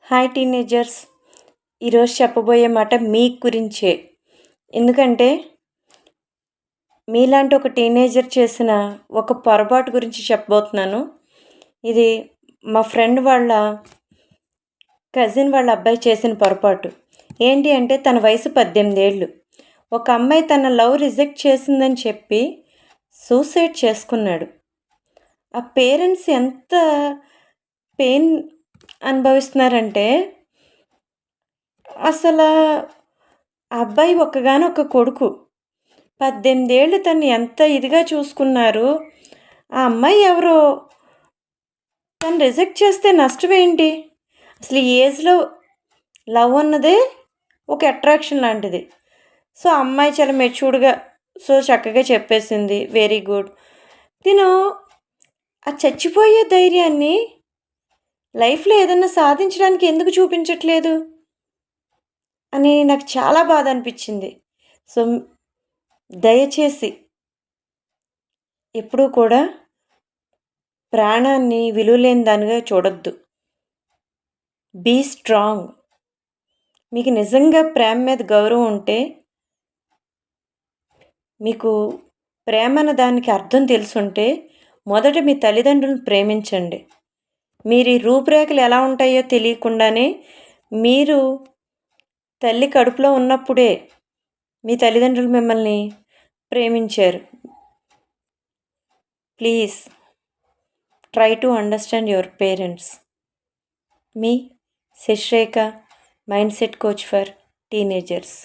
Hi teenagers. ఈరోజు చెప్పబోయే మాట మీ గురించే. ఎందుకంటే మీలాంటి ఒక టీనేజర్ చేసిన ఒక పొరపాటు గురించి చెప్పబోతున్నాను. ఇది మా ఫ్రెండ్ వాళ్ళ కజిన్ వాళ్ళ అబ్బాయి చేసిన పొరపాటు. ఏంటి అంటే తన వయసు 18 ఏళ్ళు. ఒక అమ్మాయి తన లవ్ రిజెక్ట్ చేసిందని చెప్పి సూసైడ్ చేసుకున్నాడు. ఆ పేరెంట్స్ ఎంత పెయిన్ అనుభవిస్తున్నారంటే అసలు ఆ అబ్బాయి ఒక్కగానొక్క కొడుకు. 18 ఏళ్ళు తను ఎంత ఇదిగా చూసుకున్నారు. ఆ అమ్మాయి ఎవరో తను రిజెక్ట్ చేస్తే నష్టమేంటి? అసలు ఈ ఏజ్‌లో లవ్ అన్నదే ఒక అట్రాక్షన్ లాంటిది. సో, ఆ అమ్మాయి చాలా మెచ్యూర్డ్‌గా చక్కగా చెప్పేసింది. Very good. తిను ఆ చచ్చిపోయే ధైర్యాన్ని లైఫ్‌లో ఏదన్నా సాధించడానికి ఎందుకు చూపించట్లేదు అని నాకు చాలా బాధ అనిపించింది. సో, దయచేసి ఎప్పుడూ కూడా ప్రాణాన్ని విలువలేని దానిగా చూడొద్దు. Be strong. మీకు నిజంగా ప్రేమ మీద గౌరవం ఉంటే, మీకు ప్రేమ అన్న దానికి అర్థం తెలుసుంటే, మొదట మీ తల్లిదండ్రులను ప్రేమించండి. మీరు ఈ రూపురేఖలు ఎలా ఉంటాయో తెలియకుండానే మీరు తల్లి కడుపులో ఉన్నప్పుడే మీ తల్లిదండ్రులు మిమ్మల్ని ప్రేమించారు. Please try to understand your parents. మీ Shashirekha, mind set coach for teenagers.